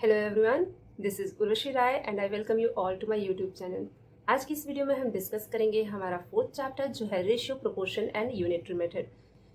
Hello everyone, this is Urvashi Rai and I welcome you all to my YouTube channel. आज की इस video में हम डिस्कस करेंगे हमारा फोर्थ चैप्टर जो है ratio, proportion and unitary method.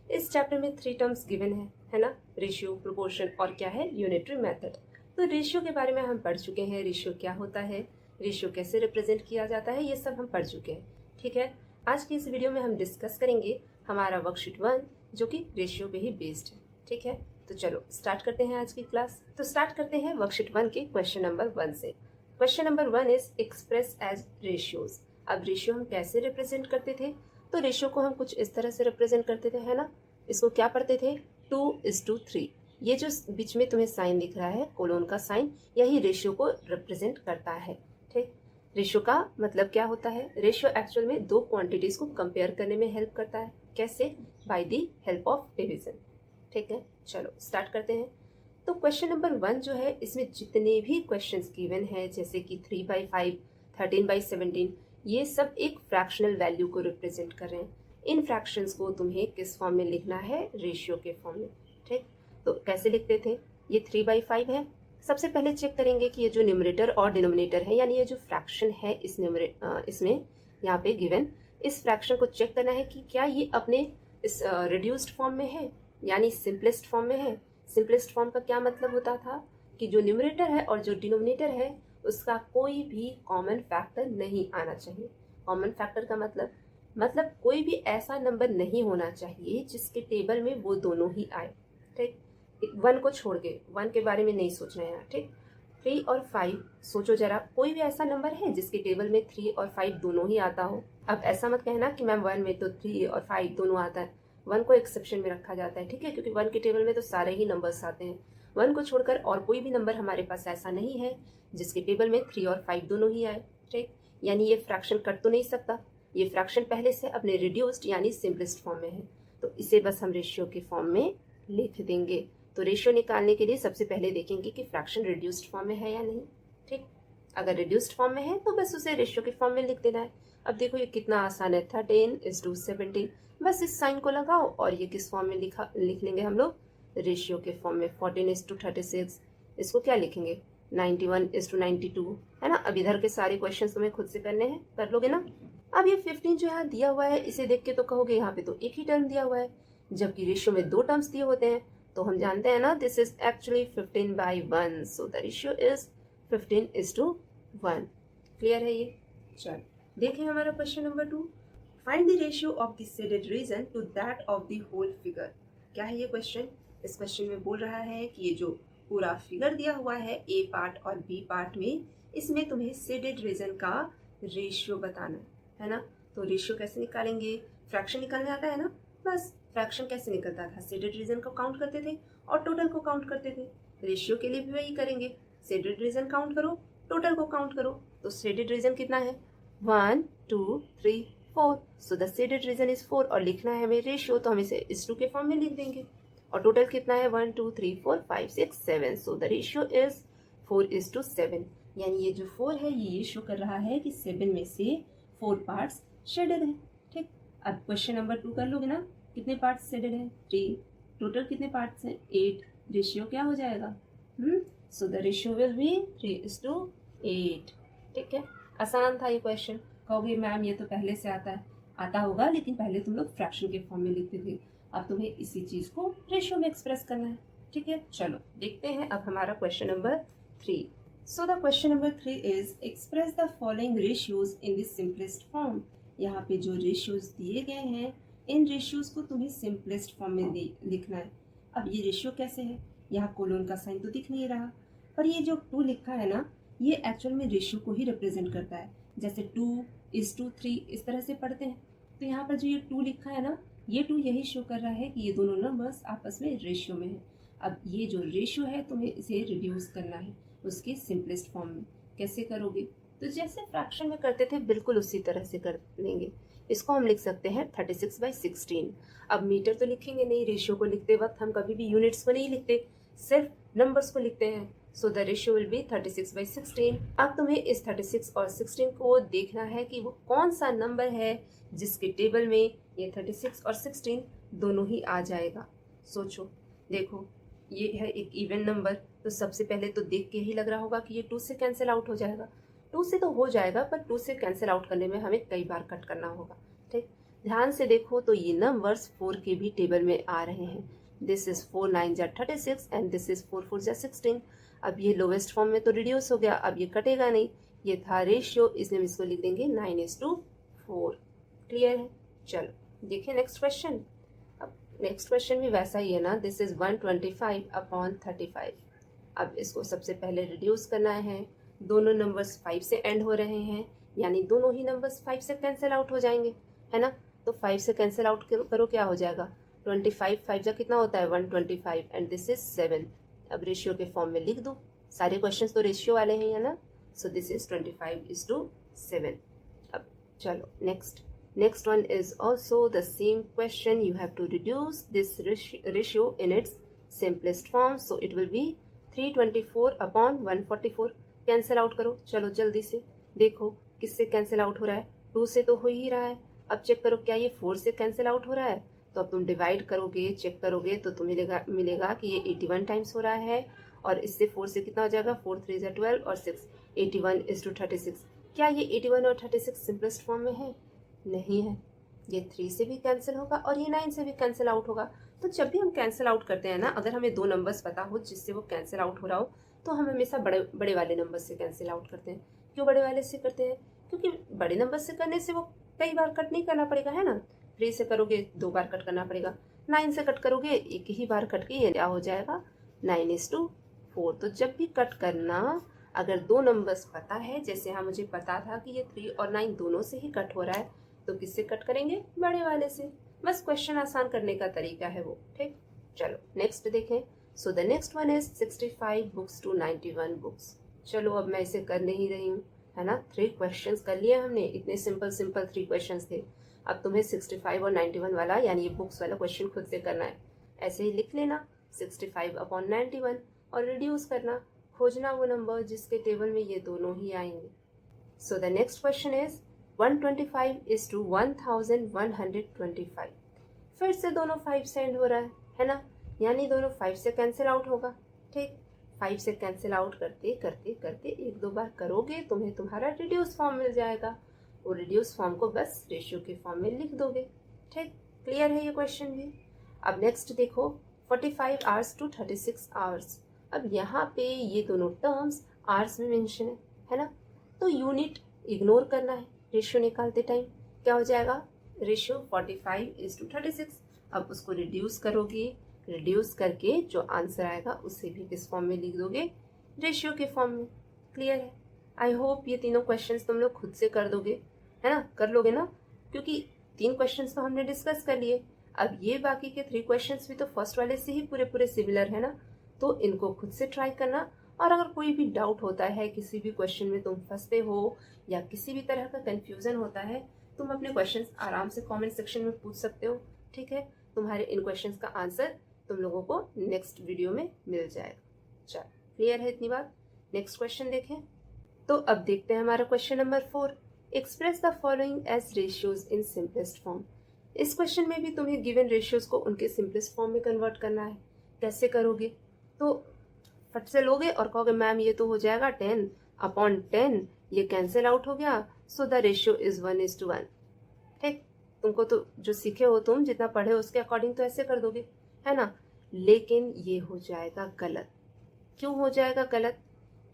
इस चैप्टर में 3 टर्म्स गिवन है ना, रेशियो, प्रोपोर्शन और क्या है यूनिटरी मेथड। तो रेशियो के बारे में हम पढ़ चुके हैं, रेशियो क्या होता है, रेशियो कैसे रिप्रेजेंट किया जाता है, ये सब हम पढ़ चुके हैं। ठीक है, आज की इस वीडियो में हम डिस्कस करेंगे हमारा वर्कशीट 1 जो कि रेशियो पे ही बेस्ड है। ठीक है, तो चलो स्टार्ट करते हैं आज की क्लास। तो स्टार्ट करते हैं वर्कशीट 1 के क्वेश्चन नंबर 1 से। Question number 1 is express as ratios. अब रेशियो हम कैसे रिप्रेजेंट करते थे? तो रेशियो को हम कुछ इस तरह से रिप्रेजेंट करते थे, है ना। इसको क्या पढ़ते थे? 2:3। ये जो बीच में तुम्हें साइन दिख रहा है, कोलोन का साइन, यही रेशियो को रिप्रेजेंट करता है। ठीक, रेशियो का मतलब क्या होता है? रेशियो एक्चुअल में दो क्वांटिटीज को कंपेयर करने में हेल्प करता है। कैसे? By the help of division. ठीक है, चलो स्टार्ट करते हैं। तो क्वेश्चन नंबर 1 जो है, इसमें जितने भी क्वेश्चंस गिवन है जैसे कि 3/5, 13/17, ये सब एक फ्रैक्शनल वैल्यू को रिप्रेजेंट कर रहे हैं। इन फ्रैक्शंस को तुम्हें किस फॉर्म में लिखना है? रेशियो के फॉर्म में। ठीक, तो कैसे लिखते थे? ये 3/5 है। सबसे पहले चेक करेंगे कि ये जो न्यूमरेटर और डिनोमिनेटर है, यानी ये जो फ्रैक्शन है इसमें यहाँ पे गिवन, इस फ्रैक्शन को चेक करना है कि क्या ये अपने इस रिड्यूस्ड फॉर्म में है, यानी सिंपलेस्ट फॉर्म में है। सिंपलेस्ट फॉर्म का क्या मतलब होता था कि जो न्यूमरेटर है और जो डिनोमिनेटर है उसका कोई भी कॉमन फैक्टर नहीं आना चाहिए। कॉमन फैक्टर का मतलब कोई भी ऐसा नंबर नहीं होना चाहिए जिसके टेबल में वो दोनों ही आए। ठीक, 1 को छोड़ के, 1 के बारे में नहीं सोचना है यहाँ। ठीक, 3 और 5 सोचो जरा, कोई भी ऐसा नंबर है जिसके टेबल में 3 और 5 दोनों ही आता हो? अब ऐसा मत कहना कि मैम 1 में तो 3 और 5 दोनों आता है। 1 को एक्सेप्शन में रखा जाता है, ठीक है, क्योंकि 1 के टेबल में तो सारे ही नंबर्स आते हैं। 1 को छोड़कर और कोई भी नंबर हमारे पास ऐसा नहीं है जिसके टेबल में 3 और 5 दोनों ही आए। ठीक, यानी ये फ्रैक्शन कट तो नहीं सकता। ये फ्रैक्शन पहले से अपने रिड्यूस्ड यानी सिंपलेस्ट फॉर्म में है, तो इसे बस हम रेशियो के फॉर्म में लिख देंगे। तो रेशियो निकालने के लिए सबसे पहले देखेंगे कि फ्रैक्शन रिड्यूस्ड फॉर्म में है या नहीं। ठीक, अगर रिड्यूस्ड फॉर्म में है तो बस उसे रेशियो के फॉर्म में लिख देना है। अब देखो ये कितना आसान है, 13:17। बस इस साइन को लगाओ और ये किस फॉर्म में लिख लेंगे हम लोग? रेशियो के फॉर्म में। 14:36, इसको क्या लिखेंगे? 91:92, है ना। अब इधर के सारे क्वेश्चन तुम्हें खुद से करने हैं, कर लोगे ना। अब ये 15 जो यहाँ दिया हुआ है, इसे देख के तो कहोगे यहाँ पे तो एक ही टर्म दिया हुआ है, जबकि रेशियो में 2 टर्म्स दिए होते हैं। तो हम जानते हैं ना, this is actually 15/1, so the ratio is 15:1। Clear है ये? चल देखें हमारा क्वेश्चन नंबर 2। Find the ratio of the shaded region to that of the whole figure. क्या है ये क्वेश्चन? इस क्वेश्चन में बोल रहा है कि ये जो पूरा फिगर दिया हुआ है ए पार्ट और बी पार्ट में, इसमें तुम्हें शेडेड रीजन का रेशियो बताना है ना। तो रेशियो कैसे निकालेंगे? फ्रैक्शन निकालने आता है ना, बस फ्रैक्शन कैसे निकलता था? शेडेड रीजन को काउंट करते थे और टोटल को काउंट करते थे। रेशियो के लिए भी वही करेंगे, शेडेड रीजन काउंट करो, टोटल को काउंट करो। तो शेडेड रीजन कितना है? 1 2 3 4, so the shaded reason is 4, और लिखना है हमें रेशियो, तो हम इसे इस 2 के फॉर्म में लिख देंगे। और टोटल कितना है? 1 2 3 4 5 6 7, सो द रेशियो इज 4:7। यानी ये जो 4 है ये शो कर रहा है कि 7 में से 4 पार्ट्स शेडेड है। ठीक, अब क्वेश्चन नंबर 2 कर लोगे ना, कितने पार्ट्स शेडेड है? 3। टोटल कितने पार्ट्स हैं? 8। रेशियो क्या हो जाएगा? सो द रेशियो विल बी 3:8। ठीक है, आसान था ये क्वेश्चन। कहोगे मैम ये तो पहले से आता होगा, लेकिन पहले तुम लोग फ्रैक्शन के फॉर्म में लिखते थे, अब तुम्हें इसी चीज को रेशियो में एक्सप्रेस करना है। ठीक है, चलो देखते हैं अब हमारा question number 3। So the question number 3 is express the following ratios in the simplest form. यहाँ पे जो रेशियोज दिए गए हैं, इन रेशियोज को तुम्हें सिंपलेस्ट फॉर्म में लिखना है। अब ये रेशियो कैसे है? यहाँ कोलोन का साइन तो दिख नहीं रहा, पर ये जो 2 लिखा है ना, ये एक्चुअल में रेशियो को ही रिप्रेजेंट करता है। जैसे 2:3 इस तरह से पढ़ते हैं, तो यहाँ पर जो ये 2 लिखा है ना, ये 2 यही शो कर रहा है कि ये दोनों नंबर्स आपस में रेशियो में है। अब ये जो रेशियो है तुम्हें इसे रिड्यूस करना है उसके सिंपलेस्ट फॉर्म में। कैसे करोगे? तो जैसे फ्रैक्शन में करते थे बिल्कुल उसी तरह से कर लेंगे। इसको हम लिख सकते हैं 36/16। अब मीटर तो लिखेंगे नहीं, रेशियो को लिखते वक्त हम कभी भी यूनिट्स को नहीं लिखते, सिर्फ नंबर्स को लिखते हैं। सो द रेशियो विल बी 36/16। अब तुम्हें इस 36 और 16 को देखना है कि वो कौन सा नंबर है जिसके टेबल में ये 36 और 16 दोनों ही आ जाएगा। सोचो, देखो ये है एक इवन नंबर, तो सबसे पहले तो देख के ही लग रहा होगा कि ये 2 से कैंसिल आउट हो जाएगा। 2 से तो हो जाएगा, पर 2 से कैंसिल आउट करने में हमें कई बार कट करना होगा। ठीक, ध्यान से देखो तो ये नंबर्स 4 के भी टेबल में आ रहे हैं। दिस इज 4 9 जा 36 एंड दिस इज 4 4 जा 16। अब ये लोवेस्ट फॉर्म में तो रिड्यूस हो गया, अब ये कटेगा नहीं, ये था रेशियो, इसलिए हम इसको लिख देंगे 9:4। क्लियर है? चलो देखिए नेक्स्ट क्वेश्चन। अब नेक्स्ट क्वेश्चन भी वैसा ही है ना, दिस इज 125/35। अब इसको सबसे पहले रिड्यूस करना है। दोनों नंबर्स 5 से एंड हो रहे हैं, यानी दोनों ही नंबर्स 5 से कैंसिल आउट हो जाएंगे, है ना। तो 5 से कैंसिल आउट करो, क्या हो जाएगा? 25 5 जा कितना होता है? 125 एंड दिस इज 7। अब रेशियो के फॉर्म में लिख दो, सारे क्वेश्चंस तो रेशियो वाले हैं, है ना। So this is 25:7। अब चलो next one is also the same question. You have to reduce this ratio in its simplest form, so it will be 324/144। Cancel out करो, चलो जल्दी से देखो किससे कैंसिल आउट हो रहा है? 2 से तो हो ही रहा है। अब चेक करो क्या ये 4 से कैंसिल आउट हो रहा है? तो अब तुम डिवाइड करोगे, चेक करोगे तो तुम्हें मिलेगा कि ये 81 टाइम्स हो रहा है, और इससे 4 से कितना हो जाएगा? 4 3 जा 12 और 6 81:36। क्या ये 81 और 36 सिंपलेस्ट फॉर्म में है? नहीं है। ये 3 से भी कैंसिल होगा और ये 9 से भी कैंसिल आउट होगा। तो जब भी हम कैंसिल आउट करते हैं ना, अगर हमें 2 नंबर्स पता हो जिससे वो कैंसिल आउट हो रहा हो, तो हम हमेशा बड़े वाले नंबर से कैंसिल आउट करते हैं। क्यों बड़े वाले से करते हैं? क्योंकि बड़े नंबर से करने से वो कई बार कट नहीं करना पड़ेगा, है ना। 3 से करोगे 2 बार कट करना पड़ेगा, 9 से कट करोगे एक ही बार कट के ये क्या हो जाएगा? 9:4। तो जब भी कट करना, अगर 2 नंबर्स पता है, जैसे यहाँ मुझे पता था कि ये 3 और 9 दोनों से ही कट हो रहा है, तो किससे कट करेंगे? बड़े वाले से। बस क्वेश्चन आसान करने का तरीका है वो। ठीक, चलो नेक्स्ट देखें। So the next one is 65 books to 91 books. चलो अब मैं इसे कर नहीं रही हूँ, है ना। 3 क्वेश्चंस कर लिए हमने, इतने सिंपल 3 क्वेश्चंस थे। अब तुम्हें 65 और 91 वाला, यानी ये बुक्स वाला क्वेश्चन खुद से करना है। ऐसे ही लिख लेना 65/91 और रिड्यूस करना, खोजना वो नंबर जिसके टेबल में ये दोनों ही आएंगे। सो द नेक्स्ट क्वेश्चन इज 125:1125। फिर से दोनों 5 से एंड हो रहा है ना, यानी दोनों 5 से कैंसिल आउट होगा। ठीक, 5 से कैंसिल आउट करते करते करते 1-2 बार करोगे, तुम्हें तुम्हारा रिड्यूस फॉर्म मिल जाएगा। वो रिड्यूस फॉर्म को बस रेशियो के फॉर्म में लिख दोगे। ठीक, क्लियर है ये क्वेश्चन भी। अब नेक्स्ट देखो 45 आवर्स टू 36 आवर्स। अब यहाँ पे ये दोनों टर्म्स आवर्स में मेंशन है ना, तो यूनिट इग्नोर करना है रेशियो निकालते टाइम। क्या हो जाएगा? रेशियो 45:36। अब उसको रिड्यूस करोगे, रिड्यूस करके जो आंसर आएगा उसे भी किस फॉर्म में लिख दोगे? रेशियो के फॉर्म में। क्लियर है? आई होप ये तीनों क्वेश्चंस तुम लोग खुद से कर दोगे, है ना, कर लोगे ना, क्योंकि 3 क्वेश्चंस तो हमने डिस्कस कर लिए। अब ये बाकी के 3 क्वेश्चंस भी तो फर्स्ट वाले से ही पूरे सिमिलर है ना, तो इनको खुद से ट्राई करना। और अगर कोई भी डाउट होता है, किसी भी क्वेश्चन में तुम फंसते हो या किसी भी तरह का कंफ्यूजन होता है, तुम अपने क्वेश्चंस आराम से कमेंट सेक्शन में पूछ सकते हो। ठीक है, तुम्हारे इन क्वेश्चंस का आंसर तुम लोगों को नेक्स्ट वीडियो में मिल जाएगा। चलो क्लियर है इतनी बात। नेक्स्ट क्वेश्चन देखें। तो अब देखते हैं हमारा question number 4। Express the following as ratios in simplest form. इस क्वेश्चन में भी तुम्हें गिवन रेशियोज को उनके सिंपलेस्ट फॉर्म में कन्वर्ट करना है। कैसे करोगे? तो फट से लोगे और कहोगे मैम ये तो हो जाएगा 10/10, ये कैंसिल आउट हो गया, सो द रेशियो इज 1:1। ठीक, तुमको तो जो सीखे हो तुम, जितना पढ़े हो उसके अकॉर्डिंग तो ऐसे कर दोगे, है ना। लेकिन ये हो जाएगा गलत। क्यों हो जाएगा गलत?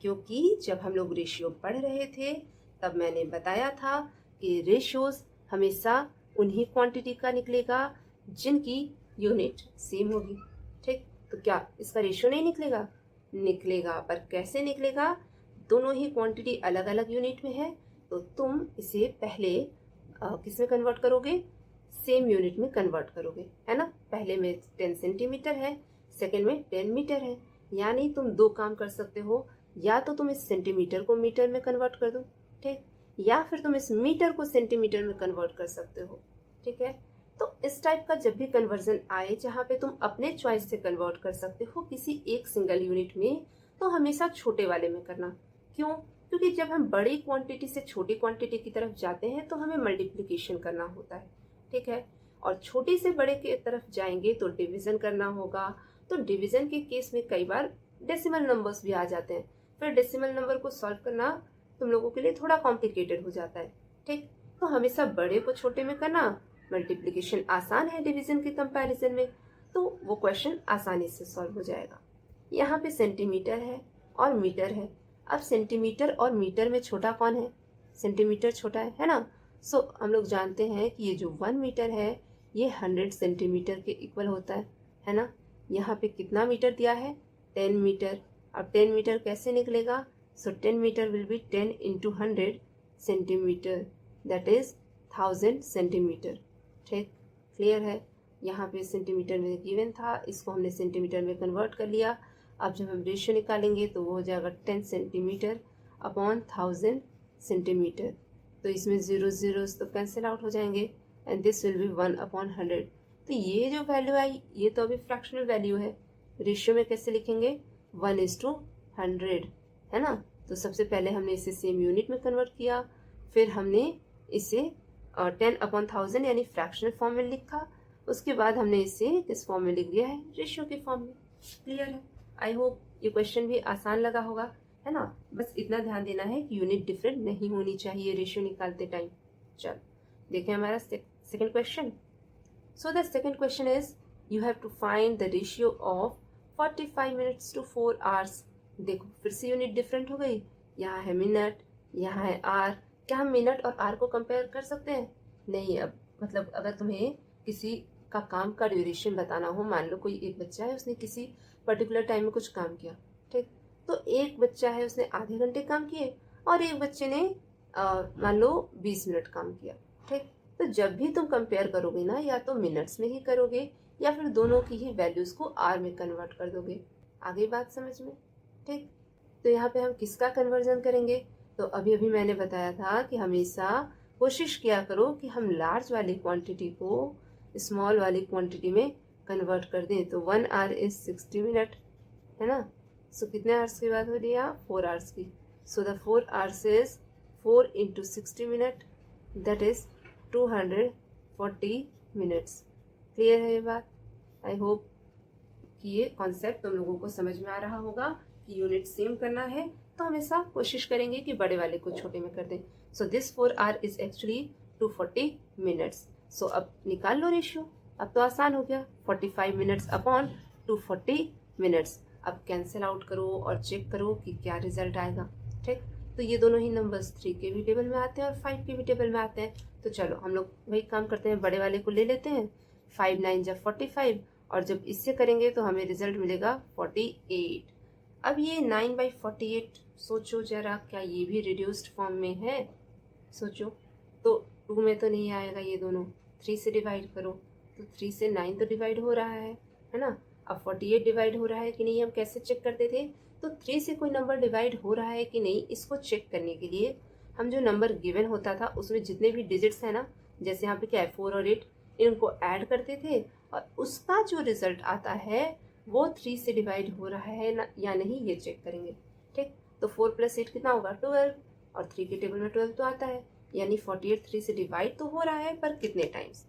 क्योंकि जब हम लोग रेशियो पढ़ रहे थे तब मैंने बताया था कि रेशियोज हमेशा उन्हीं क्वांटिटी का निकलेगा जिनकी यूनिट सेम होगी। ठीक, तो क्या इसका रेशियो नहीं निकलेगा? निकलेगा, पर कैसे निकलेगा? दोनों ही क्वांटिटी अलग अलग यूनिट में है, तो तुम इसे पहले किस में कन्वर्ट करोगे? सेम यूनिट में कन्वर्ट करोगे, है ना। पहले में 10 सेंटीमीटर है, सेकेंड में 10 मीटर है, यानी तुम 2 काम कर सकते हो। या तो तुम इस सेंटीमीटर को मीटर में कन्वर्ट कर दो, ठीक, या फिर तुम इस मीटर को सेंटीमीटर में कन्वर्ट कर सकते हो। ठीक है, तो इस टाइप का जब भी कन्वर्जन आए जहाँ पे तुम अपने चॉइस से कन्वर्ट कर सकते हो किसी एक सिंगल यूनिट में, तो हमेशा छोटे वाले में करना। क्यों? क्योंकि जब हम बड़ी क्वांटिटी से छोटी क्वांटिटी की तरफ जाते हैं तो हमें मल्टीप्लिकेशन करना होता है। ठीक है, और छोटे से बड़े की तरफ जाएंगे तो डिवीजन करना होगा। तो डिवीजन के केस में कई बार डेसिमल नंबर्स भी आ जाते हैं। फिर डेसिमल नंबर को सॉल्व करना तुम लोगों के लिए थोड़ा कॉम्प्लिकेटेड हो जाता है। ठीक, तो हमेशा बड़े को छोटे में करना, मल्टीप्लिकेशन आसान है डिवीजन के कंपैरिजन में, तो वो क्वेश्चन आसानी से सॉल्व हो जाएगा। यहाँ पे सेंटीमीटर है और मीटर है। अब सेंटीमीटर और मीटर में छोटा कौन है? सेंटीमीटर छोटा है ना। सो हम लोग जानते हैं कि ये जो 1 मीटर है ये 100 सेंटीमीटर के इक्वल होता है ना। यहाँ पे कितना मीटर दिया है? 10 मीटर। अब 10 मीटर कैसे निकलेगा? So 10 metre will be 10 into 100 centimetre, that is 1000 centimetre. ठीक, क्लियर है। यहाँ पे सेंटीमीटर में गिवन था, इसको हमने सेंटीमीटर में कन्वर्ट कर लिया। अब जब हम रेशियो निकालेंगे तो वो हो जाएगा 10 सेंटीमीटर अपॉन 1000 सेंटीमीटर। तो इसमें जीरो जीरोस तो कैंसिल आउट हो जाएंगे and this will be 1 upon 100। तो ये जो वैल्यू आई ये तो अभी फ्रैक्शनल वैल्यू है। रेशियो में कैसे लिखेंगे? 1:100 है ना। तो सबसे पहले हमने इसे सेम यूनिट में कन्वर्ट किया, फिर हमने इसे 10 अपॉन 1000 यानी फ्रैक्शनल फॉर्म में लिखा, उसके बाद हमने इसे किस फॉर्म में लिख दिया है? रेशियो के फॉर्म में। क्लियर है। आई होप ये क्वेश्चन भी आसान लगा होगा, है ना। बस इतना ध्यान देना है कि यूनिट डिफरेंट नहीं होनी चाहिए रेशियो निकालते टाइम। चल देखें हमारा second question. So the second question is you have to find the ratio of 45 minutes to 4 hours. देखो फिर से यूनिट डिफरेंट हो गई, यहाँ है मिनट, यहाँ है आर। क्या हम मिनट और आर को कंपेयर कर सकते हैं? नहीं। अब मतलब अगर तुम्हें किसी का काम का ड्यूरेशन बताना हो, मान लो कोई एक बच्चा है उसने किसी पर्टिकुलर टाइम में कुछ काम किया, ठीक, तो एक बच्चा है उसने आधे घंटे काम किए और एक बच्चे ने मान लो 20 मिनट काम किया, ठीक। तो जब भी तुम कंपेयर करोगे ना, या तो मिनट्स में ही करोगे या फिर दोनों की ही वैल्यूज को आर में कन्वर्ट कर दोगे। आगे बात समझ में? ठीक, तो यहाँ पे हम किसका कन्वर्जन करेंगे? तो अभी अभी मैंने बताया था कि हमेशा कोशिश किया करो कि हम लार्ज वाली क्वांटिटी को स्मॉल वाली क्वांटिटी में कन्वर्ट कर दें। तो 1 आवर इज 60 मिनट, है ना। सो कितने आवर्स की बात हो रही है? 4 आवर्स की। So the 4 hours is 4 into 60 minute, that is 240 minutes. Clear है ये बात? आई होप कि ये कॉन्सेप्ट तुम लोगों को समझ में आ रहा होगा कि यूनिट सेम करना है तो हमेशा कोशिश करेंगे कि बड़े वाले को छोटे में कर दें। So this 4 hour is actually 240 minutes. So अब निकाल लो रेशियो। अब तो आसान हो गया, 45 मिनट्स अपॉन 240 मिनट्स। अब कैंसिल आउट करो और चेक करो कि क्या रिजल्ट आएगा। ठीक, तो ये दोनों ही नंबर्स 3 के भी टेबल में आते हैं और 5 के भी टेबल में आते हैं। तो चलो हम लोग वही काम करते हैं, बड़े वाले को ले लेते हैं। 5 9 जा 45 और जब इससे करेंगे तो हमें रिजल्ट मिलेगा 48। अब ये 9/48 सोचो जरा, क्या ये भी रिड्यूस्ड फॉर्म में है? सोचो तो 2 में तो नहीं आएगा ये दोनों, 3 से डिवाइड करो तो 3 से 9 तो डिवाइड हो रहा है ना। अब 48 डिवाइड हो रहा है कि नहीं हम कैसे चेक करते थे? तो 3 से कोई नंबर डिवाइड हो रहा है कि नहीं इसको चेक करने के लिए हम जो नंबर गिवन होता था उसमें जितने भी डिजिट्स हैं ना, जैसे यहाँ पे क्या है 4 और 8, इनको ऐड करते थे और उसका जो रिजल्ट आता है वो 3 से डिवाइड हो रहा है ना या नहीं ये चेक करेंगे। ठीक, तो 4 + 8 कितना होगा? 12 और 3 के टेबल में 12 तो आता है, यानी 48 3 से डिवाइड तो हो रहा है पर कितने टाइम्स।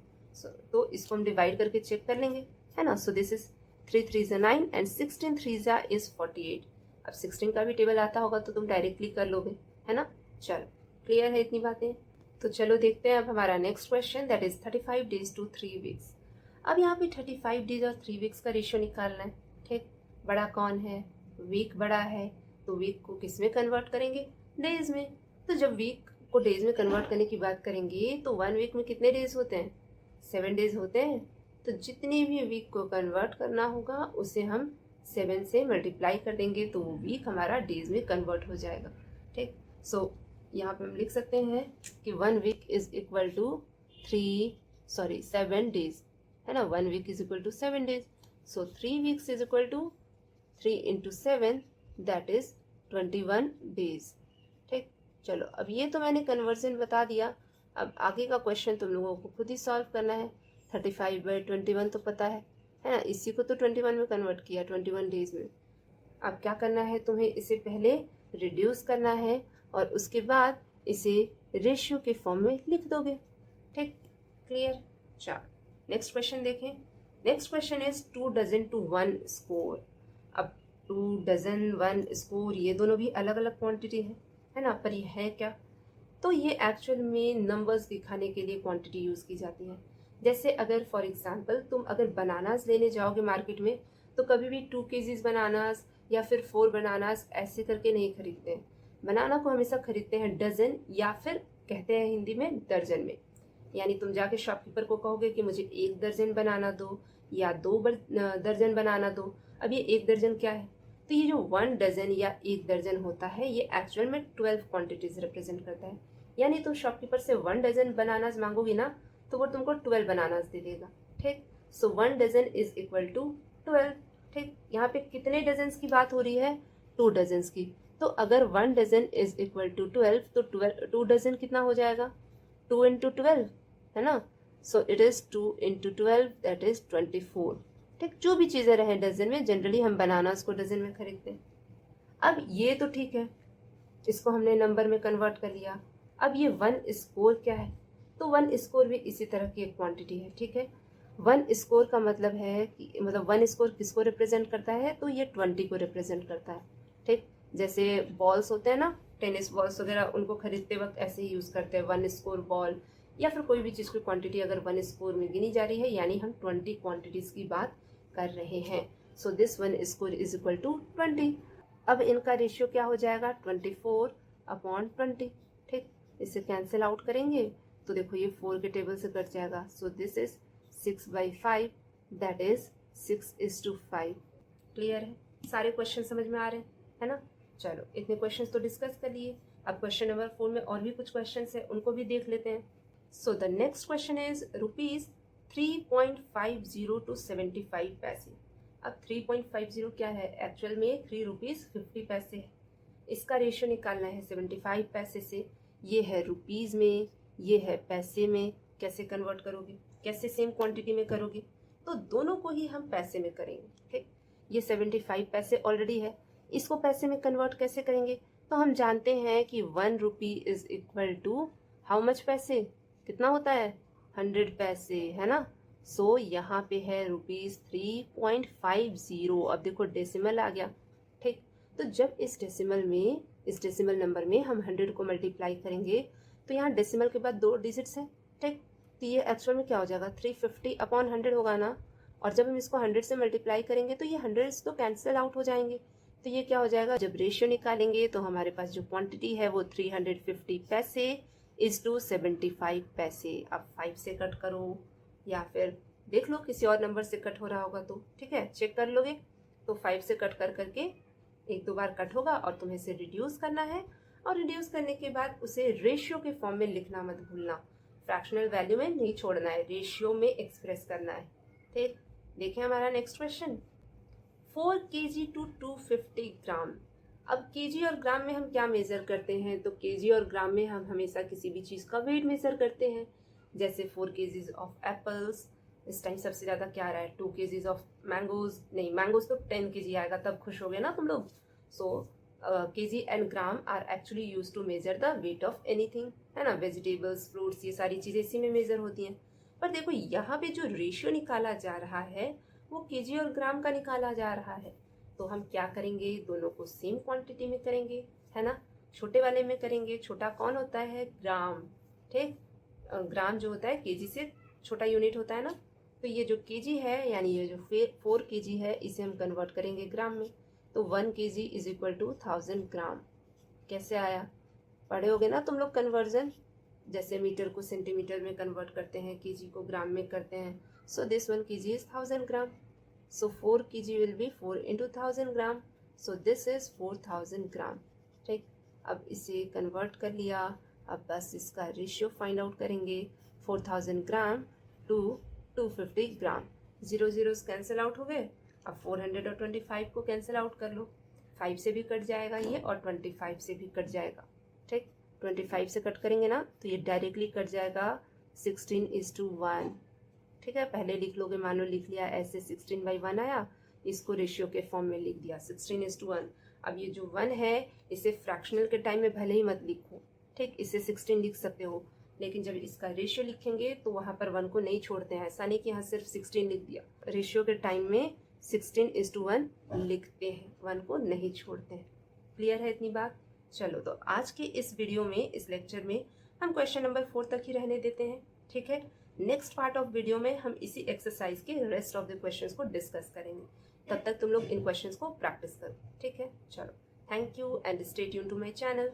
तो इसको हम डिवाइड करके चेक कर लेंगे, है ना। So this is 3 3 9 and 16 3 is 48। अब 16 का भी टेबल आता होगा तो तुम डायरेक्टली कर लोगे, है ना। चलो क्लियर है इतनी बातें। तो चलो देखते हैं अब हमारा next question, that is 35 days to 3 weeks. अब यहाँ पे 35 डेज और 3 वीक्स का रेशियो निकालना है। ठीक, बड़ा कौन है? वीक बड़ा है, तो वीक को किस में कन्वर्ट करेंगे? डेज में। तो जब वीक को डेज में कन्वर्ट करने की बात करेंगे तो 1 वीक में कितने डेज होते हैं? 7 डेज होते हैं। तो जितने भी वीक को कन्वर्ट करना होगा उसे हम 7 से मल्टीप्लाई कर देंगे तो वो वीक हमारा डेज में कन्वर्ट हो जाएगा। ठीक, सो यहाँ पे हम लिख सकते हैं कि 1 week is equal to 7 days, है ना। 1 week is equal to 7 days. So 3 weeks is equal to 3 into 7, that is 21 days. ठीक, चलो अब ये तो मैंने कन्वर्जन बता दिया। अब आगे का क्वेश्चन तुम लोगों को खुद ही सॉल्व करना है। 35/21 तो पता है ना। इसी को तो 21 में कन्वर्ट किया, 21 डेज में। अब क्या करना है तुम्हें? इसे पहले रिड्यूस करना है और उसके बाद इसे रेशियो के फॉर्म में लिख दोगे। ठीक, क्लियर। चलो नेक्स्ट क्वेश्चन देखें। Next question is 2 dozen to 1 score. अब 2 डजन, 1 स्कोर, ये दोनों भी अलग अलग क्वांटिटी है ना, पर ये है क्या? तो ये एक्चुअल में नंबर्स दिखाने के लिए क्वांटिटी यूज़ की जाती है। जैसे अगर फॉर एग्जांपल तुम अगर बनानास लेने जाओगे मार्केट में, तो कभी भी 2 केजीज बनानास या फिर 4 बनानास ऐसे करके नहीं खरीदते हैं। बनाना को हमेशा खरीदते हैं डजन या फिर कहते हैं हिंदी में दर्जन में। यानी तुम जाके शॉपकीपर को कहोगे कि मुझे 1 दर्जन बनाना दो या 2 दर्जन बनाना दो। अब ये 1 दर्जन क्या है? तो ये जो 1 डजन या 1 दर्जन होता है, ये एक्चुअल में 12 क्वांटिटीज रिप्रेजेंट करता है। यानी तुम शॉपकीपर से 1 डजन बनानास मांगोगी ना, तो वो तुमको 12 बनानास दे देगा। ठीक, सो 1 डजन इज इक्वल टू 12। ठीक, यहाँ पे कितने डजन की बात हो रही है? 2 डजन की। तो अगर 1 डजन इज इक्वल टू 12, तो 2 डजन कितना हो जाएगा? 2 इंटू 12, है ना। So it is 2 into 12, that is 24। ठीक, जो भी चीजें रहे डजन में, जनरली हम बनानास को डजन में खरीदते हैं। अब ये तो ठीक है, इसको हमने नंबर में कन्वर्ट कर लिया। अब ये 1 स्कोर क्या है? तो 1 स्कोर भी इसी तरह की एक क्वांटिटी है। ठीक है, 1 स्कोर का मतलब है कि मतलब 1 स्कोर किसको रिप्रेजेंट करता है? तो ये 20 को रिप्रेजेंट करता है। ठीक, जैसे बॉल्स होते हैं ना, टेनिस बॉल्स वगैरह, उनको खरीदते वक्त ऐसे ही यूज करते हैं 1 स्कोर बॉल, या फिर कोई भी चीज़ की क्वांटिटी अगर 1 स्कोर में गिनी जा रही है, यानी हम 20 क्वांटिटीज की बात कर रहे हैं। So this 1 score is equal to 20। अब इनका रेशियो क्या हो जाएगा? 24/20। ठीक, इसे कैंसिल आउट करेंगे तो देखो ये 4 के टेबल से कट जाएगा। So this is 6/5, that is 6:5। Clear है? सारे क्वेश्चन समझ में आ रहे हैं, है ना। चलो, इतने क्वेश्चंस तो डिस्कस कर लिए। अब क्वेश्चन नंबर 4 में और भी कुछ क्वेश्चंस है, उनको भी देख लेते हैं। सो the next question is ₹3.50 to 75 पैसे। अब 3.50 क्या है? एक्चुअल में ₹3.50 है। इसका रेशियो निकालना है 75 पैसे से। ये है रुपीज़ में, ये है पैसे में। कैसे कन्वर्ट करोगे? कैसे सेम क्वांटिटी में करोगे? तो दोनों को ही हम पैसे में करेंगे। ठीक, ये 75 पैसे ऑलरेडी है, इसको पैसे में कन्वर्ट कैसे करेंगे? तो हम जानते हैं कि 1 rupee is equal to how much paise? कितना होता है? 100 पैसे, है ना। सो यहाँ पे है ₹3.50। अब देखो डेसिमल आ गया। ठीक, तो जब इस डेसिमल नंबर में हम 100 को मल्टीप्लाई करेंगे, तो यहाँ डेसिमल के बाद 2 डिजिट्स हैं। ठीक, तो ये एक्चुअल में क्या हो जाएगा? 350/100 होगा ना। और जब हम इसको 100 से मल्टीप्लाई करेंगे तो ये 100 तो कैंसिल आउट हो जाएंगे। तो ये क्या हो जाएगा? जब रेशियो निकालेंगे तो हमारे पास जो क्वांटिटी है वो 350 पैसे इज टू 75 पैसे। अब 5 से कट करो या फिर देख लो किसी और नंबर से कट हो रहा होगा तो ठीक है, चेक कर लोगे। तो 5 से कट कर करके 1-2 बार कट होगा और तुम्हें इसे रिड्यूस करना है। और रिड्यूस करने के बाद उसे रेशियो के फॉर्म में लिखना मत भूलना। फ्रैक्शनल वैल्यू में नहीं छोड़ना है, रेशियो में एक्सप्रेस करना है। ठीक, देखें हमारा नेक्स्ट क्वेश्चन। 4 kg to 250 ग्राम। अब केजी और ग्राम में हम क्या मेज़र करते हैं? तो केजी और ग्राम में हम हमेशा किसी भी चीज़ का वेट मेज़र करते हैं। जैसे 4 kgs ऑफ एप्पल्स, इस टाइम सबसे ज़्यादा क्या आ रहा है? 2 kgs ऑफ मैंगोज, नहीं मैंगोज तो 10 kg आएगा, तब खुश हो गए ना तुम लोग। So KG and gram are actually use to measure the weight of anything, है ना। वेजिटेबल्स, फ्रूट्स, ये सारी चीज़ें इसी में मेजर होती हैं। पर देखो यहाँ पे जो रेशियो निकाला जा रहा है वो केजी और ग्राम का निकाला जा रहा है। तो हम क्या करेंगे? दोनों को सेम क्वांटिटी में करेंगे, है ना। छोटे वाले में करेंगे। छोटा कौन होता है? ग्राम। ठीक, ग्राम जो होता है केजी से छोटा यूनिट होता है ना। तो ये जो केजी है, यानी ये जो 4 kg है, इसे हम कन्वर्ट करेंगे ग्राम में। तो 1 kg इज इक्वल टू 1000 ग्राम। कैसे आया? पढ़े होगे ना तुम लोग कन्वर्जन, जैसे मीटर को सेंटीमीटर में कन्वर्ट करते हैं, केजी को ग्राम में करते हैं। So this 1 kg is 1000 gram. So 4 kg will be 4 into 1000 gram. So this is 4000 ग्राम। ठीक, अब इसे कन्वर्ट कर लिया। अब बस इसका रेशियो फाइंड आउट करेंगे। 4000 ग्राम टू 250 ग्राम। 0 0 कैंसिल आउट हो गए। अब 400 और 25 को कैंसिल आउट कर लो। 5 से भी कट जाएगा ये और 25 से भी कट जाएगा। ठीक, 25 से कट करेंगे ना तो ये डायरेक्टली कट जाएगा 16:1। ठीक है, पहले लिख लोगे, मान लो लिख लिया ऐसे 16/1 आया, इसको रेशियो के फॉर्म में लिख दिया 16:1। अब ये जो 1 है इसे फ्रैक्शनल के टाइम में भले ही मत लिखो। ठीक, इसे 16 लिख सकते हो, लेकिन जब इसका रेशियो लिखेंगे तो वहाँ पर 1 को नहीं छोड़ते हैं। ऐसा नहीं कि यहाँ सिर्फ 16 लिख दिया। रेशियो के टाइम में 16:1 लिखते हैं, 1 को नहीं छोड़ते हैं। क्लियर है इतनी बात? चलो तो आज के इस वीडियो में, इस लेक्चर में हम क्वेश्चन नंबर 4 तक ही रहने देते हैं, ठीक है। नेक्स्ट पार्ट ऑफ वीडियो में हम इसी एक्सरसाइज के रेस्ट ऑफ द क्वेश्चंस को डिस्कस करेंगे। तब तक तुम लोग इन क्वेश्चंस को प्रैक्टिस करो, ठीक है। चलो, thank you and stay tune to my channel.